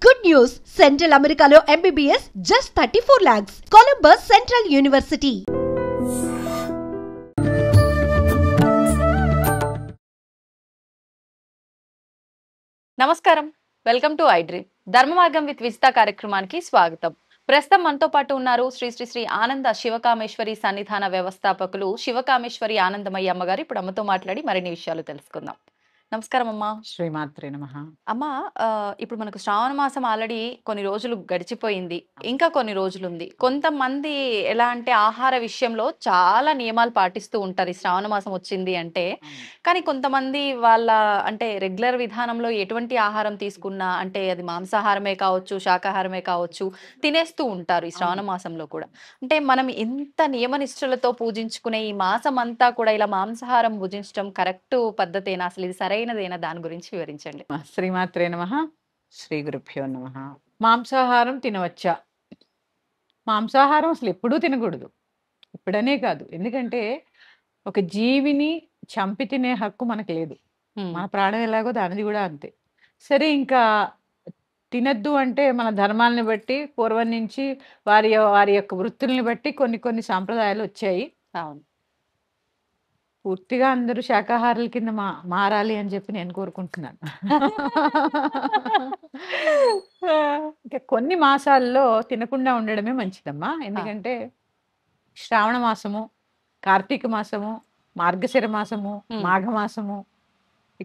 Good news! Central Americano MBBS just 34 lakhs. Columbus Central University. నమస్కారం, welcome to I dream. ధర్మ మార్గం with Vijitha కార్యక్రమానికి స్వాగతం. ప్రస్తుతం మనతో పాటు ఉన్నారు శ్రీ శ్రీ శ్రీ ఆనంద శివకామేశ్వరి సన్నిధాన వ్యవస్థాపకులు శివకామేశ్వరి ఆనందమయ్య అమ్మగారు. ఇప్పుడు అమ్మతో మాట్లాడి మరిన్ని విషయాలు తెలుసుకుందాం. నమస్కారం అమ్మా. శ్రీమాత్రే నమః. అమ్మ, ఇప్పుడు మనకు శ్రావణ మాసం ఆల్రెడీ కొన్ని రోజులు గడిచిపోయింది, ఇంకా కొన్ని రోజులు ఉంది. కొంతమంది ఎలా అంటే ఆహార విషయంలో చాలా నియమాలు పాటిస్తూ ఉంటారు ఈ శ్రావణ మాసం వచ్చింది అంటే. కానీ కొంతమంది వాళ్ళ అంటే రెగ్యులర్ విధానంలో ఎటువంటి ఆహారం తీసుకున్నా, అంటే అది మాంసాహారమే కావచ్చు, శాకాహారమే కావచ్చు, తినేస్తూ ఉంటారు ఈ శ్రావణ మాసంలో కూడా. అంటే మనం ఎంత నియమనిష్టలతో పూజించుకునే ఈ మాసం అంతా కూడా ఇలా మాంసాహారం భుజించడం కరెక్ట్ పద్ధతేనా? అసలు ఇది సరైనదేనా? దాని గురించి వివరించండి. శ్రీమాత్రే నమః. శ్రీ గురుభ్యో నమః. మాంసాహారం తినవచ్చా? మాంసాహారం అసలు ఎప్పుడూ తినకూడదు, ఇప్పుడనే కాదు. ఎందుకంటే ఒక జీవిని చంపి తినే హక్కు మనకు లేదు. మన ప్రాణం ఎలాగో దానిది కూడా అంతే. సరే, ఇంకా తినద్దు అంటే మన ధర్మాలని బట్టి పూర్వం నుంచి వారి వారి యొక్క వృత్తుల్ని బట్టి కొన్ని కొన్ని సాంప్రదాయాలు వచ్చాయి. అవును. పూర్తిగా అందరూ శాకాహారుల కింద మారాలి అని చెప్పి నేను కోరుకుంటున్నాను. ఇంకా కొన్ని మాసాల్లో తినకుండా ఉండడమే మంచిదమ్మా. ఎందుకంటే శ్రావణ మాసము, కార్తీక మాసము, మార్గశిర మాసము, మాఘమాసము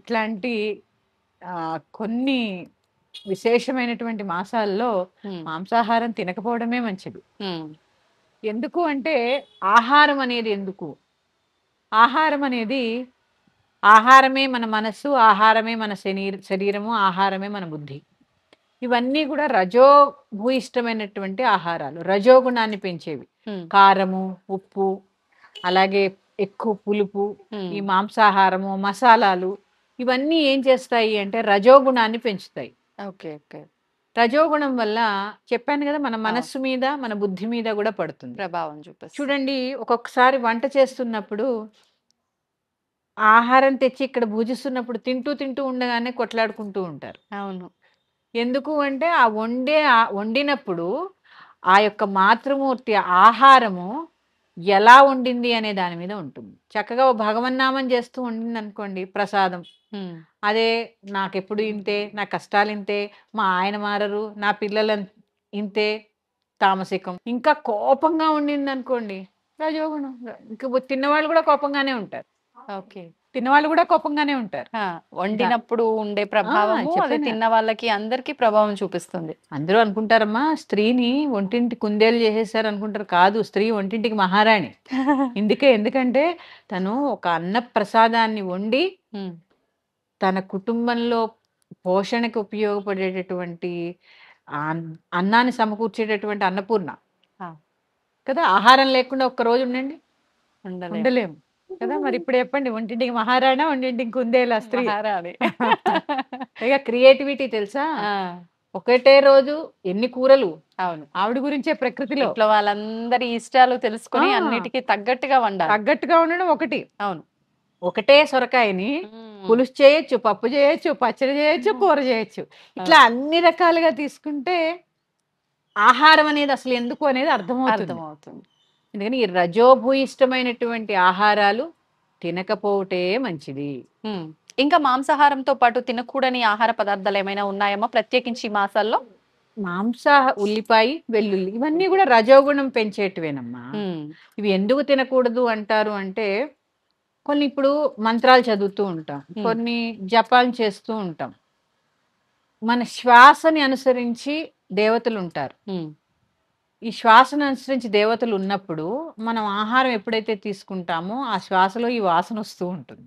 ఇట్లాంటి కొన్ని విశేషమైనటువంటి మాసాల్లో మాంసాహారం తినకపోవడమే మంచిది. ఎందుకు అంటే ఆహారం అనేది ఎందుకు? ఆహారం అనేది, ఆహారమే మన మనస్సు, ఆహారమే మన శరీరము, ఆహారమే మన బుద్ధి. ఇవన్నీ కూడా రజోభూయిష్టమైనటువంటి ఆహారాలు, రజోగుణాన్ని పెంచేవి. కారము, ఉప్పు, అలాగే ఎక్కువ పులుపు, ఈ మాంసాహారము, మసాలాలు ఇవన్నీ ఏం చేస్తాయి అంటే రజోగుణాన్ని పెంచుతాయి. Okay okay. రజోగుణం వల్ల చెప్పాను కదా, మన మనస్సు మీద, మన బుద్ధి మీద కూడా పడుతుంది, ప్రభావం చూపిస్తుంది. చూడండి, ఒక్కొక్కసారి వంట చేస్తున్నప్పుడు ఆహారం తెచ్చి ఇక్కడ పూజిస్తున్నప్పుడు తింటూ తింటూ ఉండగానే కొట్లాడుకుంటూ ఉంటారు. అవును. ఎందుకు అంటే వండినప్పుడు ఆ యొక్క మాతృమూర్తి ఆహారము ఎలా వండింది అనే దాని మీద ఉంటుంది. చక్కగా భగవన్నామం చేస్తూ వండింది అనుకోండి, ప్రసాదం. అదే నాకెప్పుడు ఇంతే, నా కష్టాలు ఇంతే, మా ఆయన మారరు, నా పిల్లలు ఇంతే, తామసికం. ఇంకా కోపంగా ఉండింది అనుకోండి, రజోగుణం. ఇంకా తిన్నవాళ్ళు కూడా కోపంగానే ఉంటారు. ఓకే. తిన్నవాళ్ళు కూడా కోపంగానే ఉంటారు. వండినప్పుడు ఉండే ప్రభావము అది తిన్న వాళ్ళకి అందరికి ప్రభావం చూపిస్తుంది. అందరూ అనుకుంటారమ్మా, స్త్రీని ఒంటింటి కుందేలు చేసేసారు అనుకుంటారు. కాదు, స్త్రీ ఒంటింటికి మహారాణి. ఎందుకంటే తను ఒక అన్న ప్రసాదాన్ని వండి తన కుటుంబంలో పోషణకు ఉపయోగపడేటటువంటి అన్నాన్ని సమకూర్చేటటువంటి అన్నపూర్ణ కదా. ఆహారం లేకుండా ఒక్క రోజు ఉండండి, ఉండలేము కదా. మరి ఇప్పుడు చెప్పండి, ఒంటింటికి మహారాణా, ఒంటింటికి కుందేలా స్త్రీ? ఇక క్రియేటివిటీ తెలుసా, ఒకటే రోజు ఎన్ని కూరలు. అవును, ఆవిడ గురించే ప్రకృతిలో వాళ్ళందరి ఇష్టాలు తెలుసుకొని అన్నిటికీ తగ్గట్టుగా వండాలి. తగ్గట్టుగా ఉండడం ఒకటి. అవును, ఒకటే సొరకాయని పులుసు చేయొచ్చు, పప్పు చేయొచ్చు, పచ్చడి చేయొచ్చు, కూర చేయొచ్చు. ఇట్లా అన్ని రకాలుగా తీసుకుంటే ఆహారం అనేది అసలు ఎందుకు అనేది అర్థమవుతుంది. ఎందుకని ఈ రజోభూయిష్టమైనటువంటి ఆహారాలు తినకపోవటే మంచిది. ఇంకా మాంసాహారంతో పాటు తినకూడని ఆహార పదార్థాలు ఏమైనా ఉన్నాయమ్మా ప్రత్యేకించి మాసాల్లో? ఉల్లిపాయ, వెల్లుల్లి ఇవన్నీ కూడా రజోగుణం పెంచేటివేనమ్మా. ఇవి ఎందుకు తినకూడదు అంటారు అంటే, కొన్ని ఇప్పుడు మంత్రాలు చదువుతూ ఉంటాం, కొన్ని జపాలు చేస్తూ ఉంటాం. మన శ్వాసని అనుసరించి దేవతలు ఉంటారు. ఈ శ్వాసను అనుసరించి దేవతలు ఉన్నప్పుడు మనం ఆహారం ఎప్పుడైతే తీసుకుంటామో ఆ శ్వాసలో ఈ వాసన వస్తూ ఉంటుంది.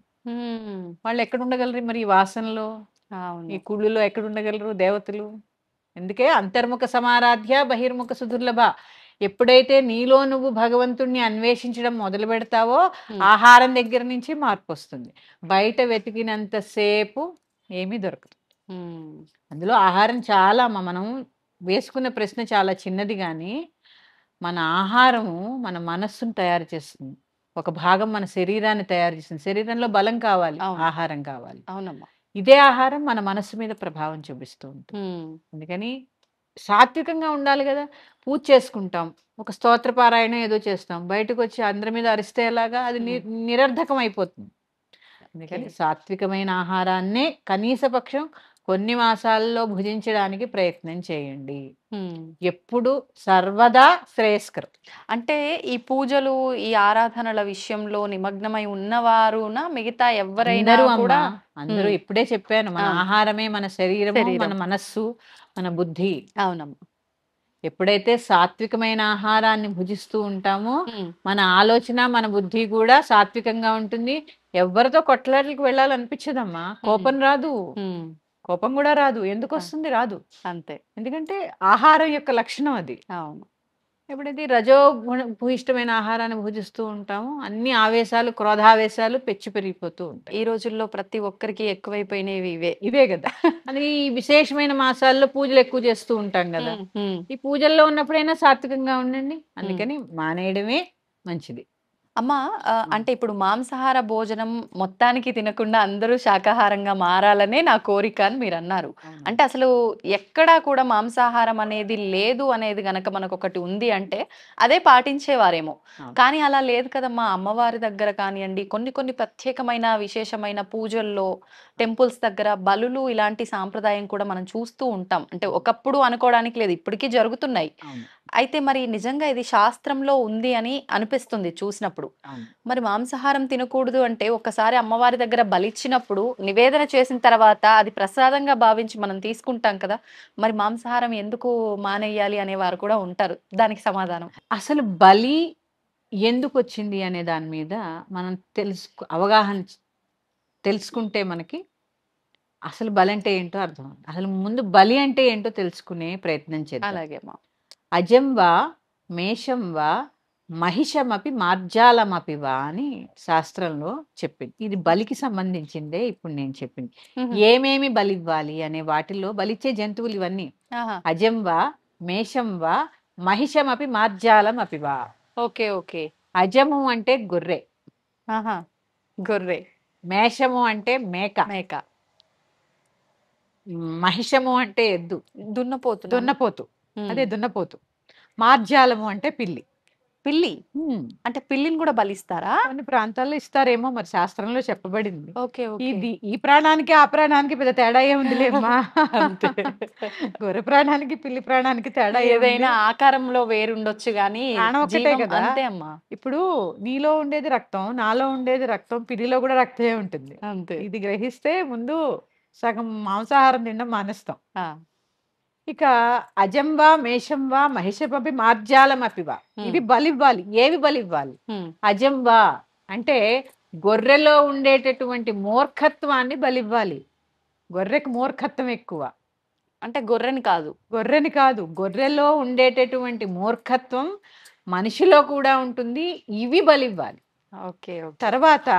వాళ్ళు ఎక్కడ ఉండగలరు మరి ఈ వాసనలో? ఈ కుళ్ళులో ఎక్కడ ఉండగలరు దేవతలు? అందుకే అంతర్ముఖ సమారాధ్య బహిర్ముఖ సుదుర్లభ. ఎప్పుడైతే నీలో నువ్వు భగవంతుణ్ణి అన్వేషించడం మొదలు పెడతావో ఆహారం దగ్గర నుంచి మార్పు వస్తుంది. బయట వెతికినంతసేపు ఏమీ దొరకదు. అందులో ఆహారం చాలా, మనం వేసుకున్న ప్రశ్న చాలా చిన్నది, కానీ మన ఆహారము మన మనస్సును తయారు చేస్తుంది. ఒక భాగం మన శరీరాన్ని తయారు చేస్తుంది. శరీరంలో బలం కావాలి, ఆహారం కావాలి. అవునమ్మా. ఇదే ఆహారం మన మనస్సు మీద ప్రభావం చూపిస్తూ ఉంటుంది. అందుకని సాత్వికంగా ఉండాలి కదా. పూజ చేసుకుంటాం, ఒక స్తోత్ర పారాయణ ఏదో చేస్తాం, బయటకు వచ్చి అందరి మీద అరిస్తే ఎలాగా, అది నిరర్ధకం అయిపోతుంది. అందుకని సాత్వికమైన ఆహారాన్నే కనీస పక్షం కొన్ని మాసాల్లో భుజించడానికి ప్రయత్నం చేయండి. ఎప్పుడు సర్వదా శ్రేయస్కరం. అంటే ఈ పూజలు, ఈ ఆరాధనల విషయంలో నిమగ్నమై ఉన్నవారున మిగతా ఎవరైనా కూడా అందరూ ఇప్పుడే చెప్పాను, మన ఆహారమే మన శరీరము, మన మనస్సు, మన బుద్ధి. అవునమ్మా. ఎప్పుడైతే సాత్వికమైన ఆహారాన్ని భుజిస్తూ ఉంటామో మన ఆలోచన, మన బుద్ధి కూడా సాత్వికంగా ఉంటుంది. ఎవరితో కొట్లాటలకు వెళ్ళాలనిపించదమ్మా. కోపం రాదు, కోపం కూడా రాదు. ఎందుకు వస్తుంది? రాదు. అంతే. ఎందుకంటే ఆహారం యొక్క లక్షణం అది. అవును. ఎప్పుడైతే రజో భూయిష్టమైన ఆహారాన్ని భుజిస్తూ ఉంటామో అన్ని ఆవేశాలు, క్రోధావేశాలు పెచ్చు పెరిగిపోతూ ఉంటాయి. ఈ రోజుల్లో ప్రతి ఒక్కరికి ఎక్కువైపోయినవి ఇవే కదా. అది ఈ విశేషమైన మాసాల్లో పూజలు ఎక్కువ చేస్తూ ఉంటాం కదా. ఈ పూజల్లో ఉన్నప్పుడైనా సాత్వికంగా ఉండండి. అందుకని మానేయడమే మంచిది. అమ్మా, అంటే ఇప్పుడు మాంసాహార భోజనం మొత్తానికి తినకుండా అందరూ శాకాహారంగా మారాలనే నా కోరిక అని మీరు అన్నారు. అంటే అసలు ఎక్కడా కూడా మాంసాహారం అనేది లేదు అనేది గనక మనకు ఒకటి ఉంది అంటే అదే పాటించేవారేమో. కానీ అలా లేదు కదమ్మా. అమ్మవారి దగ్గర కానివ్వండి, కొన్ని కొన్ని ప్రత్యేకమైన విశేషమైన పూజల్లో, టెంపుల్స్ దగ్గర బలులు, ఇలాంటి సాంప్రదాయం కూడా మనం చూస్తూ ఉంటాం. అంటే ఒకప్పుడు అనుకోవడానికి లేదు, ఇప్పటికీ జరుగుతున్నాయి. అయితే మరి నిజంగా ఇది శాస్త్రంలో ఉంది అని అనిపిస్తుంది చూసినప్పుడు. మరి మాంసాహారం తినకూడదు అంటే ఒక్కసారి అమ్మవారి దగ్గర బలిచ్చినప్పుడు నివేదన చేసిన తర్వాత అది ప్రసాదంగా భావించి మనం తీసుకుంటాం కదా. మరి మాంసాహారం ఎందుకు మానేయాలి అనేవారు కూడా ఉంటారు. దానికి సమాధానం? అసలు బలి ఎందుకు వచ్చింది అనే దాని మీద మనం అవగాహన తెలుసుకుంటే మనకి అసలు బలి అంటే ఏంటో అర్థం. అసలు ముందు బలి అంటే ఏంటో తెలుసుకునే ప్రయత్నం చేద్దాం. అలాగే. అజం వా మేషం వా మహిషమపి మార్జాలమపి వా అని శాస్త్రంలో చెప్పింది. ఇది బలికి సంబంధించిందే ఇప్పుడు నేను చెప్పింది. ఏమేమి బలి ఇవ్వాలి అనే వాటిల్లో బలిచ్చే జంతువులు ఇవన్నీ. అజం వా మేషం వా మహిషమపి మార్జాలమపి వా. Okay, okay. అజము అంటే గొర్రె, గొర్రె. మేషము అంటే మేక, మేక. మహిషము అంటే ఎద్దు, దున్నపోతు. అదే దున్నపోతు. మార్జాలము అంటే పిల్లి. పిల్లి అంటే పిల్లిని కూడా బలిస్తారా? కొన్ని ప్రాంతాల్లో ఇస్తారేమో, మరి శాస్త్రంలో చెప్పబడింది. ఇది ఈ ప్రాణానికి ఆ ప్రాణానికి పెద్ద తేడా ఏముందిలేమ్మా. గొర్రె ప్రాణానికి పిల్లి ప్రాణానికి తేడా ఏదైనా ఆకారంలో వేరుండొచ్చు గానీ ప్రాణం ఒకటే కదా. అంతే అమ్మా. ఇప్పుడు నీలో ఉండేది రక్తం, నాలో ఉండేది రక్తం, పిల్లిలో కూడా రక్తమే ఉంటుంది. అంతే. ఇది గ్రహిస్తే ముందు సగం మాంసాహారం తినడం మానేస్తాం. ఇక అజంవా మేషంవా మహిషమపి మార్జాలమపివా, ఇవి బలివ్వాలి. ఏవి బలివ్వాలి? అజంవా అంటే గొర్రెలో ఉండేటటువంటి మూర్ఖత్వాన్ని బలివ్వాలి. గొర్రెకి మూర్ఖత్వం ఎక్కువ. అంటే గొర్రెని కాదు, గొర్రెలో ఉండేటటువంటి మూర్ఖత్వం మనిషిలో కూడా ఉంటుంది. ఇవి బలివ్వాలి. తర్వాత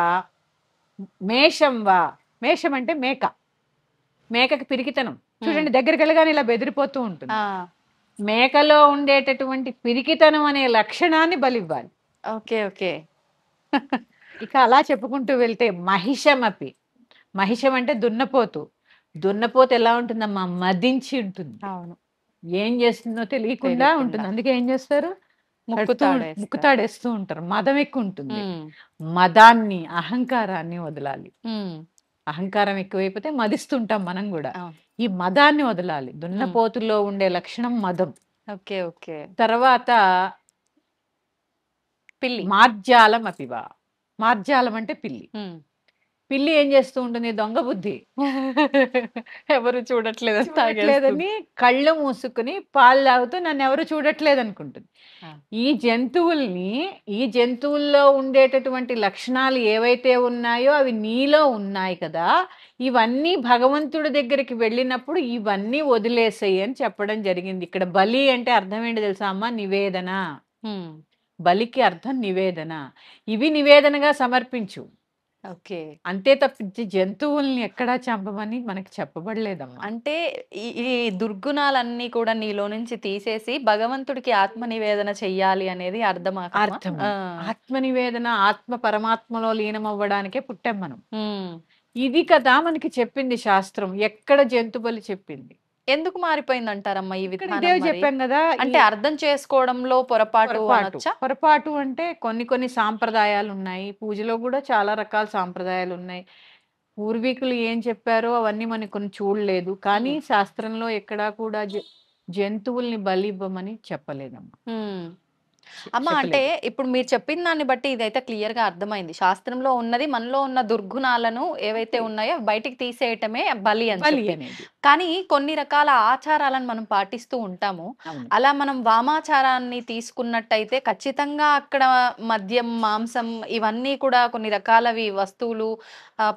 మేషంవా, మేషం అంటే మేక. మేకకి పిరికితనం చూడండి, దగ్గరికి వెళ్ళగానే ఇలా బెదిరిపోతూ ఉంటుంది. మేకలో ఉండేటటువంటి పిరికితనం అనే లక్షణాన్ని బలివ్వాలి. ఇక అలా చెప్పుకుంటూ వెళ్తే మహిషమపి, మహిషం అంటే దున్నపోతు. దున్నపోతు ఎలా ఉంటుందమ్మా? మదించి ఉంటుంది. ఏం చేస్తుందో తెలియకుండా ఉంటుంది. అందుకే ఏం చేస్తారు? ముక్కుతాడేస్తూ ఉంటారు. మదం ఎక్కువ ఉంటుంది. మదాన్ని, అహంకారాన్ని వదలాలి. అహంకారం ఎక్కువైపోతే మదిస్తుంటాం మనం కూడా. ఈ మదాన్ని వదలాలి. దున్నపోతుల్లో ఉండే లక్షణం మదం. తర్వాత పిల్లి, మార్జాలం అపివా. మార్జాలం అంటే పిల్లి. పిల్లి ఏం చేస్తూ ఉంటుంది? దొంగ బుద్ధి. ఎవరు చూడట్లేదని కళ్ళు మూసుకుని పాలు తాగుతూ నన్ను ఎవరు చూడట్లేదు అనుకుంటుంది. ఈ జంతువుల్లో ఉండేటటువంటి లక్షణాలు ఏవైతే ఉన్నాయో అవి నీలో ఉన్నాయి కదా. ఇవన్నీ భగవంతుడి దగ్గరికి వెళ్ళినప్పుడు ఇవన్నీ వదిలేసాయి అని చెప్పడం జరిగింది. ఇక్కడ బలి అంటే అర్థం ఏంటి తెలుసా అమ్మ? నివేదన. బలికి అర్థం నివేదన. ఇవి నివేదనగా సమర్పించు. అంతే తప్పించి జంతువుల్ని ఎక్కడా చంపమని మనకి చెప్పబడలేదమ్మా. అంటే ఈ దుర్గుణాలన్నీ కూడా నీలో నుంచి తీసేసి భగవంతుడికి ఆత్మ నివేదన చెయ్యాలి అనేది అర్థం. ఆత్మ నివేదన, ఆత్మ పరమాత్మలో లీనం అవ్వడానికే పుట్టాం మనం. ఇది కదా మనకి చెప్పింది శాస్త్రం. ఎక్కడ జంతు బలి చెప్పింది? ఎందుకు మారిపోయింది అంటారమ్మా ఈ ఇక్కడ విధానం ఇదే మరి? చెప్పాం కదా. అంటే అర్థం చేసుకోవడంలో పొరపాటు అనొచ్చా? పొరపాటు అంటే కొన్ని సాంప్రదాయాలు ఉన్నాయి. పూజలో కూడా చాలా రకాల సాంప్రదాయాలు ఉన్నాయి. పూర్వీకులు ఏం చెప్పారో అవన్నీ మనకి కొన్ని చూడలేదు. కానీ శాస్త్రంలో ఎక్కడా కూడా జంతువుల్ని బలి ఇవ్వమని చెప్పలేదమ్మా. అమ్మ అంటే ఇప్పుడు మీరు చెప్పిన దాన్ని బట్టి ఇదైతే క్లియర్ గా అర్థమైంది. శాస్త్రంలో ఉన్నది మనలో ఉన్న దుర్గుణాలను ఏవైతే ఉన్నాయో బయటికి తీసేయటమే బలి అని చెప్పి. కానీ కొన్ని రకాల ఆచారాలను మనం పాటిస్తూ ఉంటాము. అలా మనం వామాచారాన్ని తీసుకున్నట్టయితే ఖచ్చితంగా అక్కడ మద్యం, మాంసం ఇవన్నీ కూడా కొన్ని రకాలవి వస్తువులు,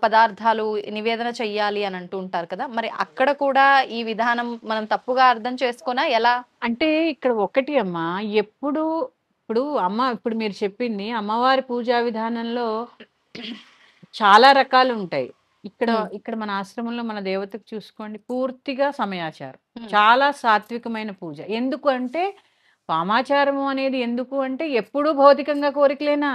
పదార్థాలు నివేదన చెయ్యాలి అని అంటూ ఉంటారు కదా. మరి అక్కడ కూడా ఈ విధానం మనం తప్పుగా అర్థం చేసుకున్నా ఎలా? అంటే ఇక్కడ ఒకటి అమ్మా, ఇప్పుడు మీరు చెప్పింది అమ్మవారి పూజా విధానంలో చాలా రకాలు ఉంటాయి. ఇక్కడ మన ఆశ్రమంలో మన దేవతకు చూసుకోండి, పూర్తిగా సమయాచారం, చాలా సాత్వికమైన పూజ. ఎందుకు అంటే వామాచారము అనేది ఎందుకు అంటే ఎప్పుడూ భౌతికంగా కోరికలేనా?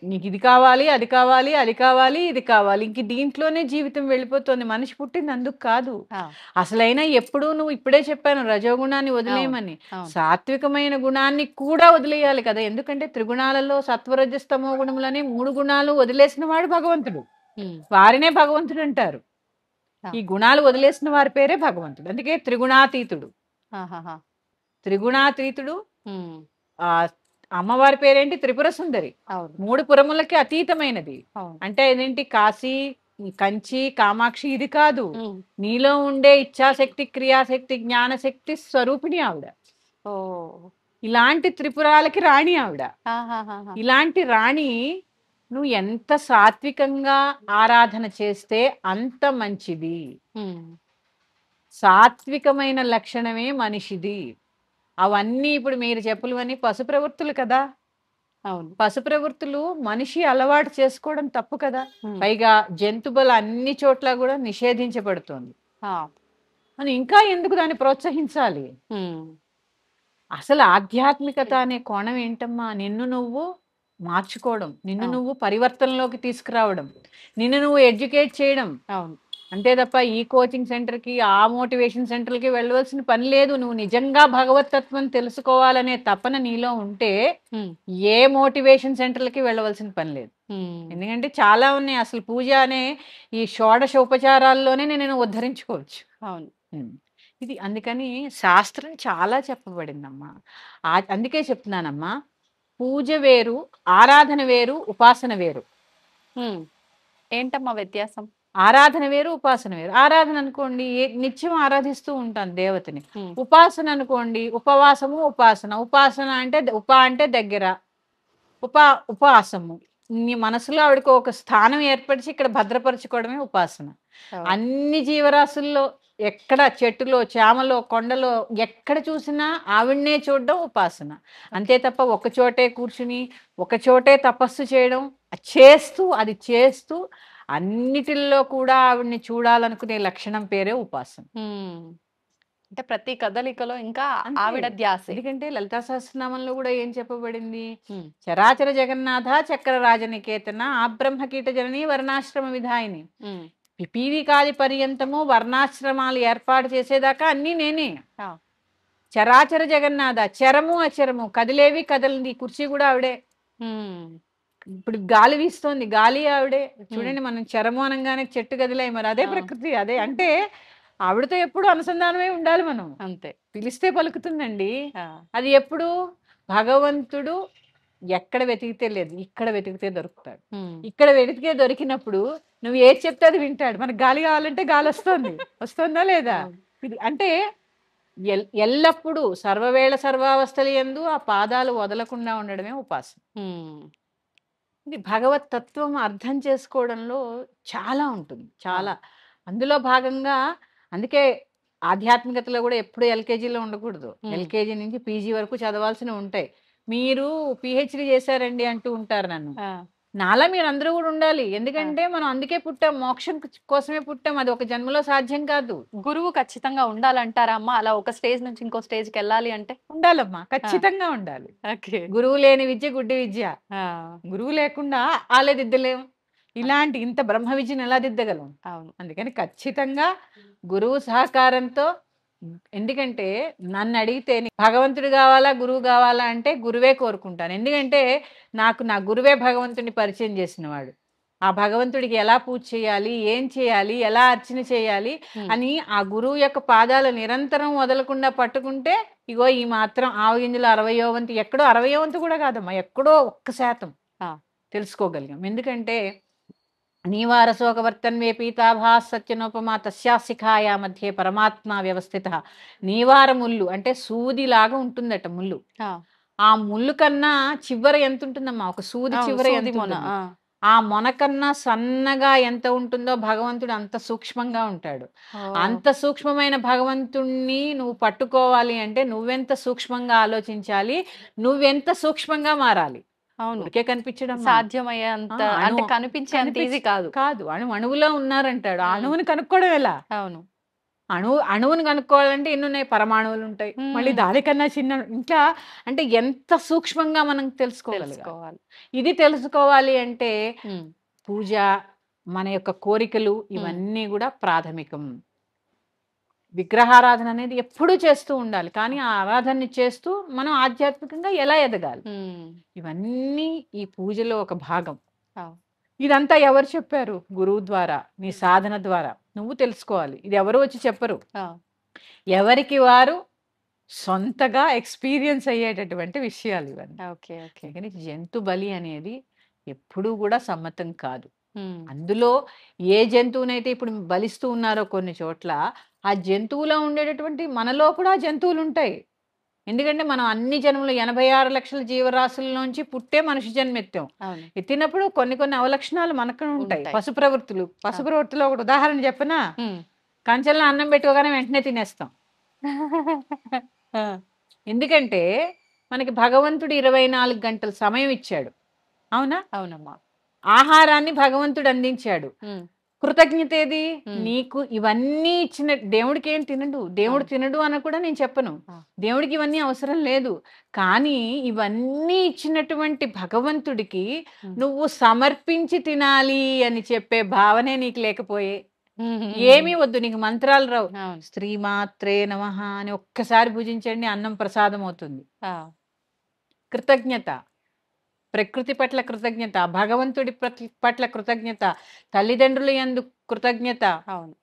నీకు ఇది కావాలి, అది కావాలి, అది కావాలి, ఇది కావాలి, ఇంక దీంట్లోనే జీవితం వెళ్ళిపోతుంది. మనిషి పుట్టింది అందుకు కాదు. అసలైనా ఎప్పుడు నువ్వు ఇప్పుడే చెప్పాను రజోగుణాన్ని వదిలేయమని, సాత్వికమైన గుణాన్ని కూడా వదిలేయాలి కదా. ఎందుకంటే త్రిగుణాలలో సత్వరజస్తమో గుణములని 3 గుణాలు వదిలేసిన వాడు భగవంతుడు. వారినే భగవంతుడు అంటారు. ఈ గుణాలు వదిలేసిన వారి పేరే భగవంతుడు. అందుకే త్రిగుణాతీతుడు. త్రిగుణాతీతుడు. ఆ అమ్మవారి పేరేంటి? త్రిపుర సుందరి. 3 పురములకి అతీతమైనది. అంటే ఇదేంటి? కాశీ, కంచి, కామాక్షి ఇది కాదు. నీలో ఉండే ఇచ్ఛాశక్తి, క్రియాశక్తి, జ్ఞానశక్తి స్వరూపిణి ఆవిడ. ఇలాంటి త్రిపురాలకి రాణి ఆవిడ. ఇలాంటి రాణి నువ్వు ఎంత సాత్వికంగా ఆరాధన చేస్తే అంత మంచిది. సాత్వికమైన లక్షణమే మనిషిది. అవన్నీ ఇప్పుడు మీరు చెప్పులవన్నీ పశు ప్రవృత్తులు కదా. అవును, పశు ప్రవృత్తులు మనిషి అలవాటు చేసుకోవడం తప్పు కదా. పైగా జంతుబల అన్ని చోట్ల కూడా నిషేధించబడుతోంది. అని ఇంకా ఎందుకు దాన్ని ప్రోత్సహించాలి? అసలు ఆధ్యాత్మికత అనే కోణం ఏంటమ్మా? నిన్ను నువ్వు మార్చుకోవడం, నిన్ను నువ్వు పరివర్తనలోకి తీసుకురావడం, నిన్ను నువ్వు ఎడ్యుకేట్ చేయడం. అవును, అంతే తప్ప ఈ కోచింగ్ సెంటర్కి, ఆ మోటివేషన్ సెంటర్కి వెళ్ళవలసిన పని లేదు. నువ్వు నిజంగా భగవతత్వం తెలుసుకోవాలనే తపన నీలో ఉంటే ఏ మోటివేషన్ సెంటర్లకి వెళ్ళవలసిన పని లేదు. ఎందుకంటే చాలా ఉన్నాయి. అసలు పూజ అనే ఈ షోడశ ఉపచారాల్లోనే నేను ఉద్ధరించుకోవచ్చు. అవును, ఇది అందుకని శాస్త్రం చాలా చెప్పబడిందమ్మా. అందుకే చెప్తున్నానమ్మా, పూజ వేరు, ఆరాధన వేరు, ఉపాసన వేరు. ఏంటమ్మా వ్యత్యాసం? ఆరాధన వేరు, ఉపాసన వేరు. ఆరాధన అనుకోండి నిత్యం ఆరాధిస్తూ ఉంటాను దేవతని. ఉపాసన అనుకోండి ఉపవాసము ఉపాసన. ఉపాసన అంటే అంటే దగ్గర, ఉపవాసము. నీ మనసులో ఆవిడకు ఒక స్థానం ఏర్పరిచి ఇక్కడ భద్రపరచుకోవడమే ఉపాసన. అన్ని జీవరాశుల్లో ఎక్కడ చెట్టులో, చేమలో, కొండలో ఎక్కడ చూసినా ఆవిడనే చూడడం ఉపాసన. అంతే తప్ప ఒక చోటే కూర్చుని ఒక చోటే తపస్సు చేయడం, అది చేస్తూ అన్నిటిల్లో కూడా ఆవిడ్ని చూడాలనుకునే లక్షణం పేరే ఉపాసన. అంటే ప్రతి కదలికలో ఇంకా ఆవిడ ధ్యాస. ఎందుకంటే లలితా సహస్రనామంలో కూడా ఏం చెప్పబడింది? చరాచర జగన్నాథ చక్ర రాజనికేతన ఆబ్రహ్మకీట జనని వర్ణాశ్రమ విధాయిని. పిపీలికాది పర్యంతము వర్ణాశ్రమాలు ఏర్పాటు చేసేదాకా అన్నీ నేనే. చరాచర జగన్నాథ, చరము అచరము, కదిలేవి కదలింది కుర్చీ కూడా ఆవిడే. ఇప్పుడు గాలి వీస్తోంది, గాలి ఆవిడే. చూడండి, మనం చరము అనగానే చెట్టు కదిలాయి, మరి అదే ప్రకృతి. అదే అంటే ఆవిడతో ఎప్పుడు అనుసంధానమే ఉండాలి మనం. అంతే, పిలిస్తే పలుకుతుందండి. అది ఎప్పుడు భగవంతుడు ఎక్కడ వెతికితే లేదు, ఇక్కడ వెతికితే దొరుకుతాడు. ఇక్కడ వెతికితే దొరికినప్పుడు నువ్వు ఏది చెప్తే అది వింటాడు. మనకు గాలి కావాలంటే గాలి వస్తుందా లేదా? ఇది అంటే ఎల్లప్పుడూ సర్వవేళ సర్వావస్థలు యందు ఆ పాదాలు వదలకుండా ఉండడమే ఉపాసన. ఇది భగవత్ తత్వం అర్థం చేసుకోవడంలో చాలా ఉంటుంది, చాలా. అందులో భాగంగా అందుకే ఆధ్యాత్మికతలో కూడా ఎప్పుడు ఎల్కేజీలో ఉండకూడదు. ఎల్కేజీ నుంచి పీజీ వరకు చదవాల్సినవి ఉంటాయి. మీరు పిహెచ్డి చేశారండి అంటూ ఉంటారు నన్ను. నాలా మీరు అందరూ కూడా ఉండాలి. ఎందుకంటే మనం అందుకే పుట్టాం, మోక్షం కోసమే పుట్టాం. అది ఒక జన్మలో సాధ్యం కాదు. గురువు ఖచ్చితంగా ఉండాలంటారా అమ్మా? అలా ఒక స్టేజ్ నుంచి ఇంకో స్టేజ్కి వెళ్ళాలి అంటే ఉండాలమ్మా, ఖచ్చితంగా ఉండాలి. గురువు లేని విద్య గుడ్డి విద్య. గురువు లేకుండా ఆలేదిద్దలేము. ఇలాంటి ఇంత బ్రహ్మ విద్యను ఎలా దిద్దగలం? అవును. అందుకని ఖచ్చితంగా గురువు సహకారంతో. ఎందుకంటే నన్ను అడిగితే భగవంతుడు కావాలా గురువు కావాలా అంటే గురువే కోరుకుంటాను. ఎందుకంటే నాకు నా గురువే భగవంతుడిని పరిచయం చేసిన వాడు. ఆ భగవంతుడికి ఎలా పూజ చేయాలి, ఏం చేయాలి, ఎలా అర్చన చేయాలి అని ఆ గురువు యొక్క పాదాలు నిరంతరం వదలకుండా పట్టుకుంటే ఇగో ఈ మాత్రం ఆవగింజలు 60వ వంతు, ఎక్కడో 60వ వంతు కూడా కాదమ్మా, ఎక్కడో 1% తెలుసుకోగలిగాం. ఎందుకంటే నీవారశోకవర్తన్వే పీతాభా సత్యనోపమా తస్యాశిఖాయా మధ్య పరమాత్మ వ్యవస్థిత. నీవార ముళ్ళు అంటే సూదిలాగా ఉంటుందట ముళ్ళు. ఆ ముళ్ళు కన్నా చివర ఎంత ఉంటుందమ్మా, ఒక సూది చివర ఎంత ఉంటుంది? ఆ మొన కన్నా సన్నగా ఎంత ఉంటుందో భగవంతుడు అంత సూక్ష్మంగా ఉంటాడు. అంత సూక్ష్మమైన భగవంతుణ్ణి నువ్వు పట్టుకోవాలి అంటే నువ్వెంత సూక్ష్మంగా ఆలోచించాలి, నువ్వెంత సూక్ష్మంగా మారాలి. అవును, ఊరికే కనిపించడం సాధ్యమయ్యేంత అంటే కనిపించేంత ఈజీ కాదు. అణువులో ఉన్నారంటాడు. ఆ అణువుని కనుక్కోవడం ఎలా? అవును, అణువుని కనుక్కోవాలంటే ఎన్ని ఉన్నాయి? పరమాణువులు ఉంటాయి, మళ్ళీ దానికన్నా చిన్న. ఇంకా అంటే ఎంత సూక్ష్మంగా మనం తెలుసుకోవాలి. ఇది తెలుసుకోవాలి అంటే పూజ, మన యొక్క కోరికలు ఇవన్నీ కూడా ప్రాథమికం. విగ్రహారాధన అనేది ఎప్పుడూ చేస్తూ ఉండాలి, కానీ ఆ ఆరాధనని చేస్తూ మనం ఆధ్యాత్మికంగా ఎలా ఎదగాలి, ఇవన్నీ ఈ పూజలో ఒక భాగం. ఇదంతా ఎవరు చెప్పారు? గురువు ద్వారా, నీ సాధన ద్వారా నువ్వు తెలుసుకోవాలి. ఇది ఎవరు వచ్చి చెప్పరు, ఎవరికి వారు సొంతగా ఎక్స్పీరియన్స్ అయ్యేటటువంటి విషయాలు ఇవన్నీ. కానీ జంతు బలి అనేది ఎప్పుడూ కూడా సమ్మతం కాదు. అందులో ఏ జంతువునైతే ఇప్పుడు బలిస్తూ ఉన్నారో కొన్ని చోట్ల, ఆ జంతువులో ఉండేటటువంటి మనలో కూడా జంతువులు ఉంటాయి. ఎందుకంటే మనం అన్ని జన్మలు 86 లక్షల జీవరాశుల్లోంచి పుట్టే మనిషి జన్మ ఎత్తినప్పుడు కొన్ని అవలక్షణాలు మనకు ఉంటాయి. పశు ప్రవృత్తిలో ఒకటి ఉదాహరణ చెప్పనా? కంచెల్లో అన్నం పెట్టుకోగానే వెంటనే తినేస్తాం. ఎందుకంటే మనకి భగవంతుడు 24 గంటల సమయం ఇచ్చాడు. అవునా? అవునమ్మా. ఆహారాన్ని భగవంతుడు అందించాడు. కృతజ్ఞత ఏది? నీకు ఇవన్నీ ఇచ్చిన దేవుడికి ఏం దేవుడు తినడు అని కూడా నేను చెప్పను. దేవుడికి ఇవన్నీ అవసరం లేదు. కానీ ఇవన్నీ ఇచ్చినటువంటి భగవంతుడికి నువ్వు సమర్పించి తినాలి అని చెప్పే భావనే నీకు లేకపోయే ఏమీ వద్దు, నీకు మంత్రాలు రావు. శ్రీమాత్రే నమః అని ఒక్కసారి పూజించండి, అన్నం ప్రసాదం అవుతుంది. కృతజ్ఞత, ప్రకృతి పట్ల కృతజ్ఞత, భగవంతుడి పట్ల కృతజ్ఞత, తల్లిదండ్రుల యందు కృతజ్ఞత. అవును,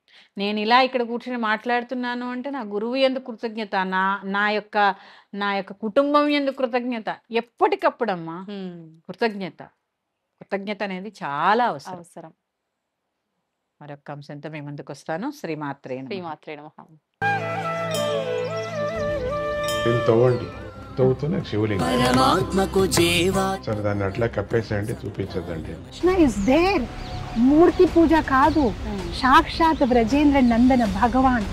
నేను ఇలా ఇక్కడ కూర్చొని మాట్లాడుతున్నాను అంటే నా గురువు యందు కృతజ్ఞత, నా యొక్క కుటుంబం యందు కృతజ్ఞత. ఎప్పటికప్పుడమ్మా కృతజ్ఞత అనేది చాలా అవసరం. మరొక అంశంతో మీ ముందుకు వస్తాను. శ్రీమాత్రే నమః. తవ్వుతూనే శివలింగం సరే దాన్ని అట్లా కప్పేసేయండి, చూపించదండి. మూర్తి పూజ కాదు, సాక్షాత్ బ్రజేంద్ర నందన భగవాన్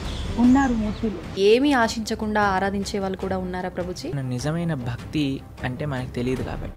ఉన్నారు మూర్తిలో. ఏమీ ఆశించకుండా ఆరాధించే వాళ్ళు కూడా ఉన్నారా ప్రభుజీ? నిజమైన భక్తి అంటే మనకు తెలియదు కాబట్టి